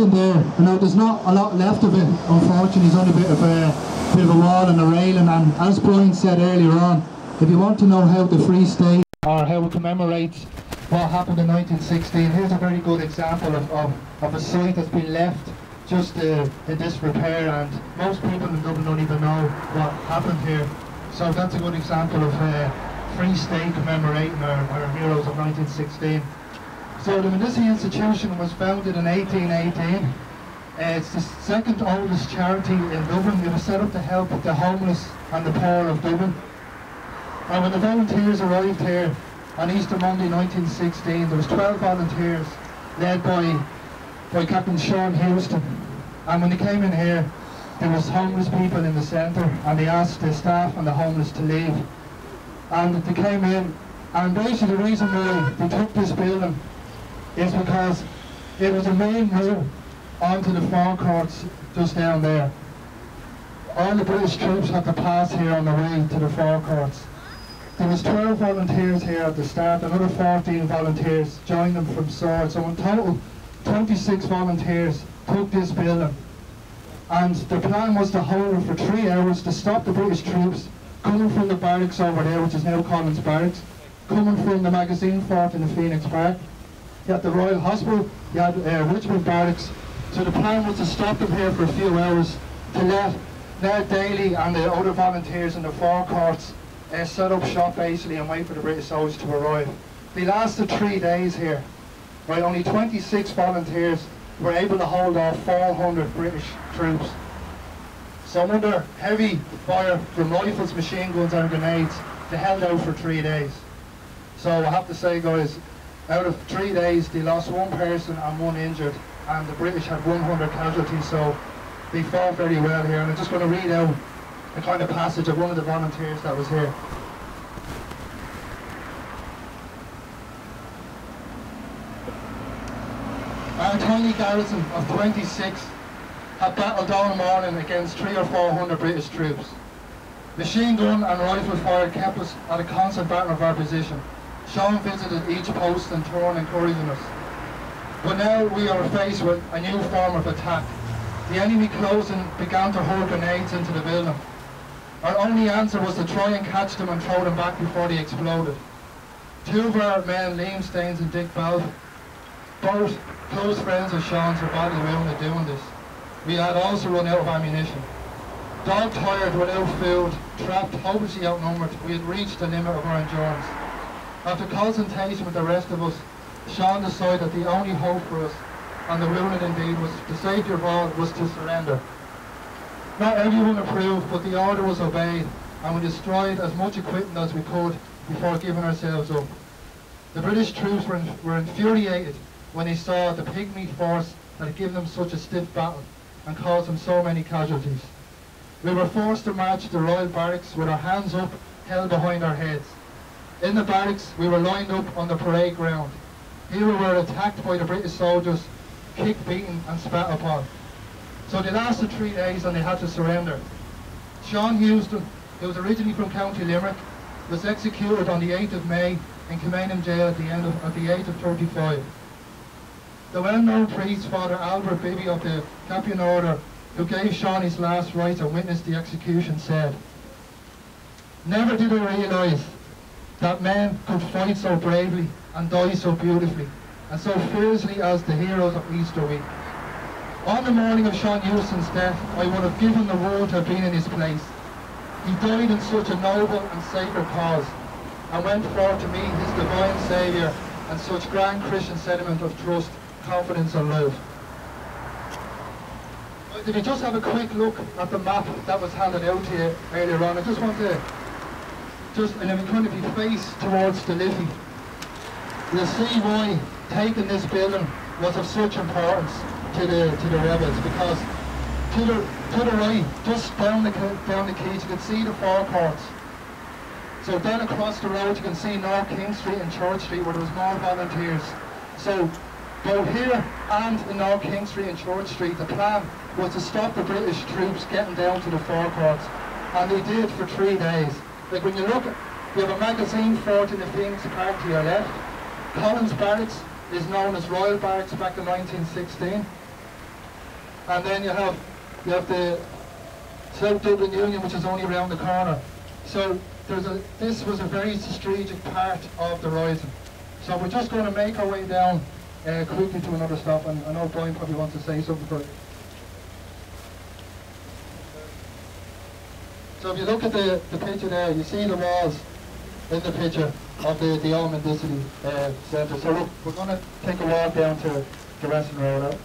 in there. I know there's not a lot left of it, unfortunately. There's only a bit of a wall and a railing, and as Brian said earlier on, if you want to know how the Free State or how it commemorates what happened in 1916, here's a very good example of a site that's been left just in disrepair, and most people in Dublin don't even know what happened here. So that's a good example of Free State commemorating our heroes of 1916. So the Medici Institution was founded in 1818. It's the second oldest charity in Dublin. It was set up to help the homeless and the poor of Dublin. And when the volunteers arrived here on Easter Monday 1916, there was 12 volunteers led by Captain Sean Houston. And when they came in here, there was homeless people in the centre, and they asked the staff and the homeless to leave. And they came in, and basically the reason why they took this building is because it was a main route onto the forecourts just down there. All the British troops had to pass here on the way to the forecourts. There was 12 volunteers here at the start, another 14 volunteers joined them from Swords. So in total, 26 volunteers took this building. And the plan was to hold it for 3 hours to stop the British troops coming from the barracks over there, which is now Collins Barracks, coming from the magazine fort in the Phoenix Park. You had the Royal Hospital, you had Richmond Barracks. So the plan was to stop them here for a few hours to let Ned Daly and the other volunteers in the forecourts set up shop basically and wait for the British soldiers to arrive. They lasted 3 days here. Right, only 26 volunteers were able to hold off 400 British troops. So under heavy fire from rifles, machine guns and grenades, they held out for 3 days. So I have to say, guys, out of 3 days they lost 1 person and 1 injured, and the British had 100 casualties, so they fought very well here. And I'm just going to read out a kind of passage of one of the volunteers that was here. Our tiny garrison of 26 had battled all morning against 300 or 400 British troops. Machine gun and rifle fire kept us at a constant battle of our position. Sean visited each post in turn, encouraging us. But now we are faced with a new form of attack. The enemy closing began to hurl grenades into the building. Our only answer was to try and catch them and throw them back before they exploded. 2 of our men, Liam Staines and Dick Balfe, both close friends of Sean's, were badly wounded doing this. We had also run out of ammunition. Dog tired, without food, trapped, hopelessly outnumbered, we had reached the limit of our endurance. After consultation with the rest of us, Sean decided that the only hope for us, and the wounded indeed, was the safety of all, was to surrender. Not everyone approved, but the order was obeyed, and we destroyed as much equipment as we could before giving ourselves up. The British troops were infuriated when they saw the pygmy force that had given them such a stiff battle and caused them so many casualties. We were forced to march to the Royal Barracks with our hands up, held behind our heads. In the barracks, we were lined up on the parade ground. Here we were attacked by the British soldiers, kicked, beaten and spat upon. So they lasted 3 days and they had to surrender. Sean Houston, who was originally from County Limerick, was executed on the 8th of May in Kilmainham Jail at the age of 35. The well-known priest, Father Albert Bibby of the Capuchin Order, who gave Sean his last rites and witnessed the execution, said, "Never did I realise that men could fight so bravely and die so beautifully and so fiercely as the heroes of Easter week. On the morning of Sean Houston's death, I would have given the world to have been in his place. He died in such a noble and sacred cause, and went forth to meet his divine Saviour and such grand Christian sentiment of trust, confidence and love." But if you just have a quick look at the map that was handed out to you earlier on, I just want to, and if you kind of be faced towards the Liffey, you'll see why taking this building was of such importance to the rebels, because to the right, just down the quays, you can see the forecourts. So then across the road you can see North King Street and Church Street, where there was more volunteers. So both here and in North King Street and Church Street, the plan was to stop the British troops getting down to the forecourts, and they did for 3 days. Like when you look, we have a magazine fort in the Phoenix Park to your left. Collins Barracks is known as Royal Barracks back in 1916. And then you have the South Dublin Union, which is only around the corner. So this was a very strategic part of the Rising. So we're just going to make our way down quickly to another stop, and I know Brian probably wants to say something, but so if you look at the picture there, you see the walls in the picture of the All Mendicity Centre. So look, we're going to take a walk down to the Western Road.